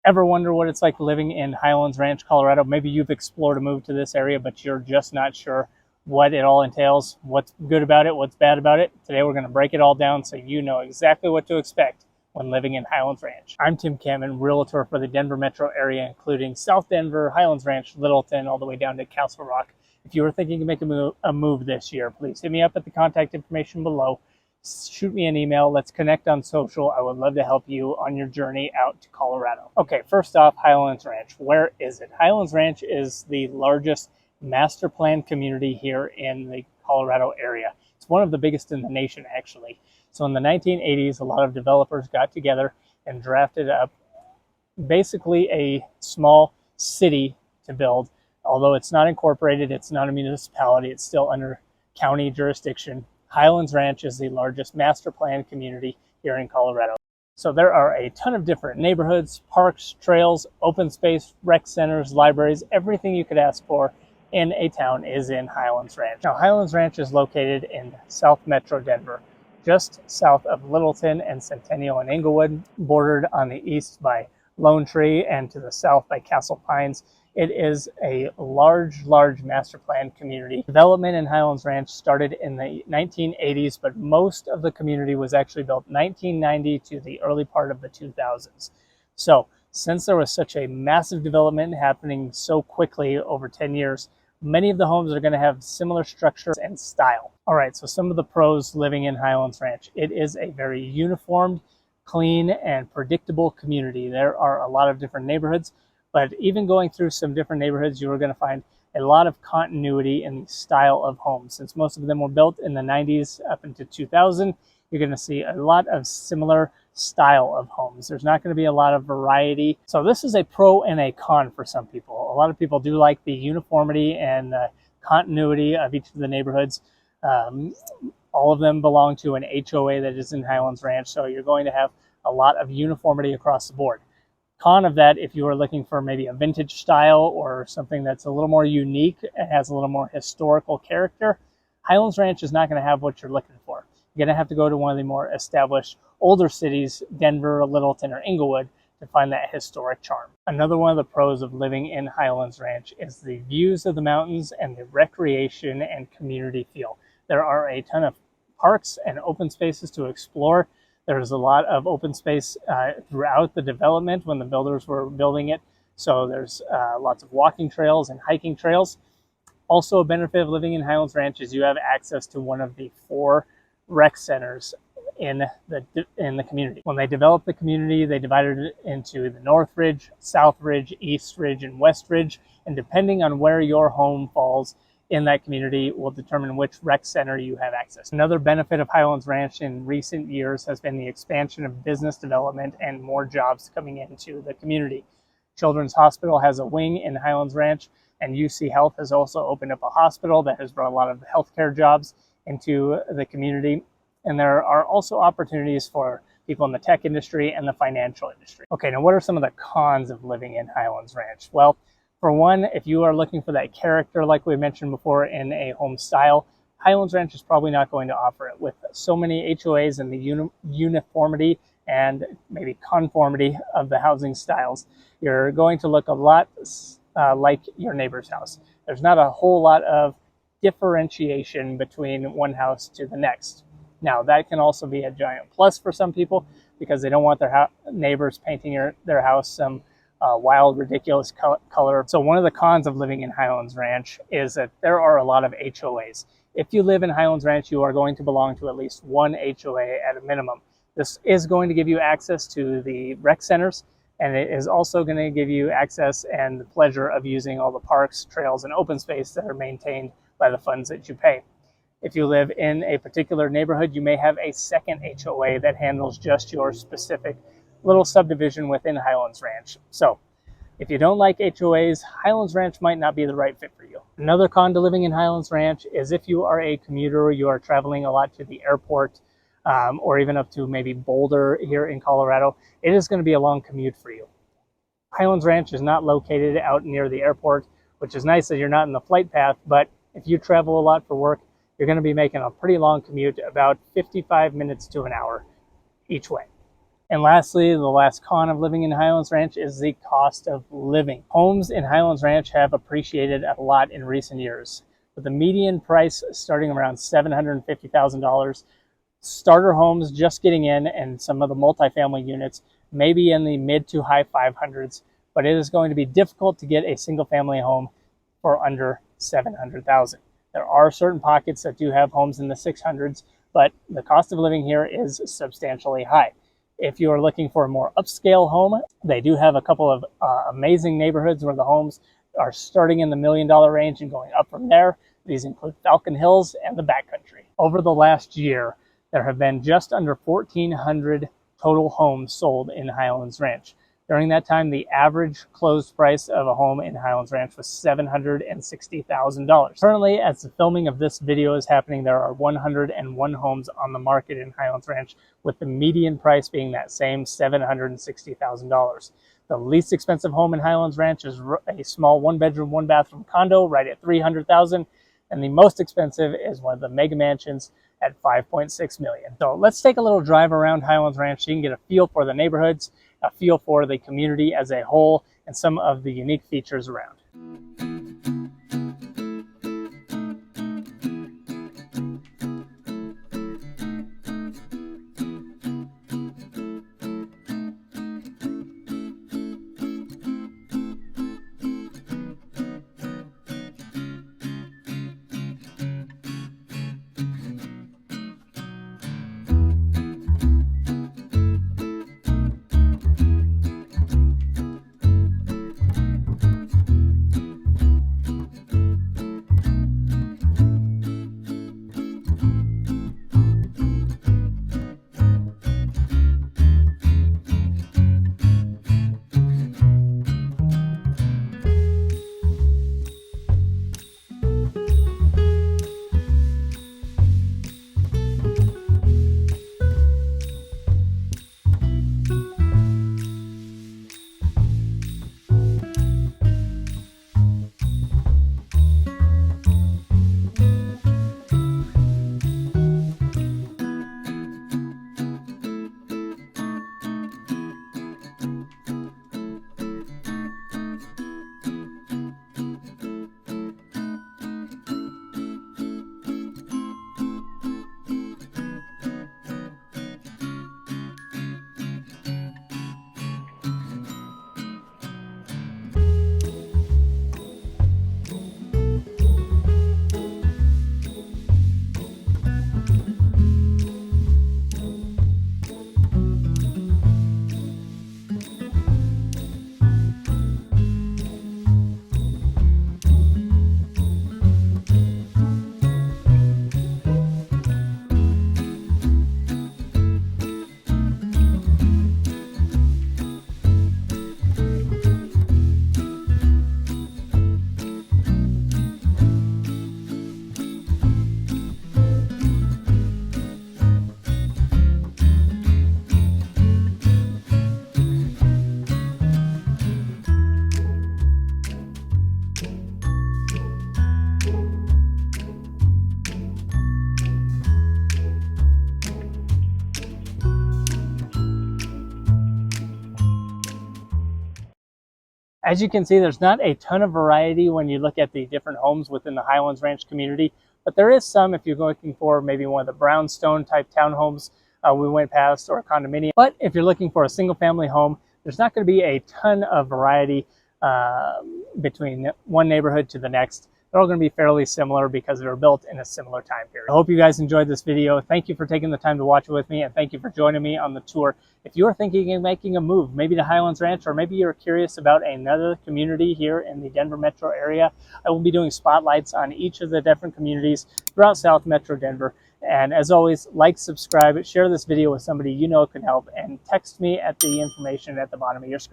Ever wonder what it's like living in Highlands Ranch, Colorado? Maybe you've explored a move to this area, but you're just not sure what it all entails, what's good about it, what's bad about it. Today we're going to break it all down so you know exactly what to expect when living in Highlands Ranch. I'm Tim Kampmann, realtor for the Denver metro area, including South Denver, Highlands Ranch, Littleton, all the way down to Castle Rock. If you are thinking of making a move this year, please hit me up at the contact information below. Shoot me an email. Let's connect on social. I would love to help you on your journey out to Colorado. Okay, first off, Highlands Ranch. Where is it? Highlands Ranch is the largest master plan community here in the Colorado area. It's one of the biggest in the nation, actually. So in the 1980s, a lot of developers got together and drafted up basically a small city to build. Although it's not incorporated, it's not a municipality, it's still under county jurisdiction. Highlands Ranch is the largest master plan community here in Colorado. So there are a ton of different neighborhoods, parks, trails, open space, rec centers, libraries, everything you could ask for in a town is in Highlands Ranch. Now, Highlands Ranch is located in South Metro Denver, just south of Littleton and Centennial and Englewood, bordered on the east by Lone Tree and to the south by Castle Pines. It is a large master plan community. Development in Highlands Ranch started in the 1980s, but most of the community was actually built 1990 to the early part of the 2000s. So since there was such a massive development happening so quickly over 10 years, many of the homes are going to have similar structures and style. All right, so some of the pros living in Highlands Ranch. It is a very uniformed, clean, and predictable community. There are a lot of different neighborhoods, but even going through some different neighborhoods, you are going to find a lot of continuity in the style of homes. Since most of them were built in the 90s up into 2000, you're going to see a lot of similar style of homes. There's not going to be a lot of variety. So this is a pro and a con for some people. A lot of people do like the uniformity and the continuity of each of the neighborhoods. All of them belong to an HOA that is in Highlands Ranch, so you're going to have a lot of uniformity across the board. Con of that, if you are looking for maybe a vintage style or something that's a little more unique and has a little more historical character, Highlands Ranch is not going to have what you're looking for. You're going to have to go to one of the more established older cities, Denver, Littleton, or Englewood, to find that historic charm. Another one of the pros of living in Highlands Ranch is the views of the mountains and the recreation and community feel. There are a ton of parks and open spaces to explore. There's a lot of open space throughout the development when the builders were building it. So there's lots of walking trails and hiking trails. Also, a benefit of living in Highlands Ranch is you have access to one of the 4 rec centers in the community. When they developed the community, they divided it into the North Ridge, South Ridge, East Ridge, and West Ridge. And depending on where your home falls in that community will determine which rec center you have access. Another benefit of Highlands Ranch in recent years has been the expansion of business development and more jobs coming into the community. Children's Hospital has a wing in Highlands Ranch, and UC Health has also opened up a hospital that has brought a lot of healthcare jobs into the community. And there are also opportunities for people in the tech industry and the financial industry. Okay, now what are some of the cons of living in Highlands Ranch? Well, for one, if you are looking for that character, like we mentioned before, in a home style, Highlands Ranch is probably not going to offer it. With so many HOAs and the uniformity and maybe conformity of the housing styles, you're going to look a lot like your neighbor's house. There's not a whole lot of differentiation between one house to the next. Now, that can also be a giant plus for some people because they don't want their neighbors painting their house some wild, ridiculous color. So one of the cons of living in Highlands Ranch is that there are a lot of HOAs. If you live in Highlands Ranch, you are going to belong to at least one HOA at a minimum. This is going to give you access to the rec centers, and it is also going to give you access and the pleasure of using all the parks, trails, and open space that are maintained by the funds that you pay. If you live in a particular neighborhood, you may have a second HOA that handles just your specific little subdivision within Highlands Ranch. So if you don't like HOAs, Highlands Ranch might not be the right fit for you. Another con to living in Highlands Ranch is if you are a commuter, you are traveling a lot to the airport, or even up to maybe Boulder here in Colorado, it is going to be a long commute for you. Highlands Ranch is not located out near the airport, which is nice that you're not in the flight path, but if you travel a lot for work, you're going to be making a pretty long commute, about 55 minutes to an hour each way. And lastly, the last con of living in Highlands Ranch is the cost of living. Homes in Highlands Ranch have appreciated a lot in recent years, with the median price starting around $750,000. Starter homes just getting in, and some of the multifamily units maybe in the mid to high 500s, but it is going to be difficult to get a single family home for under $700,000. There are certain pockets that do have homes in the 600s, but the cost of living here is substantially high. If you are looking for a more upscale home, they do have a couple of amazing neighborhoods where the homes are starting in the $1 million range and going up from there. These include Falcon Hills and the Backcountry. Over the last year, there have been just under 1,400 total homes sold in Highlands Ranch. During that time, the average closed price of a home in Highlands Ranch was $760,000. Currently, as the filming of this video is happening, there are 101 homes on the market in Highlands Ranch, with the median price being that same $760,000. The least expensive home in Highlands Ranch is a small one-bedroom, one-bathroom condo right at $300,000, and the most expensive is one of the mega mansions at $5.6 million. So let's take a little drive around Highlands Ranch so you can get a feel for the neighborhoods, a feel for the community as a whole, and some of the unique features around. As you can see, there's not a ton of variety when you look at the different homes within the Highlands Ranch community, but there is some if you're looking for maybe one of the brownstone type townhomes we went past, or a condominium. But if you're looking for a single family home, there's not going to be a ton of variety between one neighborhood to the next. They're all going to be fairly similar because they were built in a similar time period. I hope you guys enjoyed this video. Thank you for taking the time to watch it with me, and thank you for joining me on the tour. If you're thinking of making a move, maybe to Highlands Ranch, or maybe you're curious about another community here in the Denver metro area, I will be doing spotlights on each of the different communities throughout South Metro Denver. And as always, like, subscribe, share this video with somebody you know can help, and text me at the information at the bottom of your screen.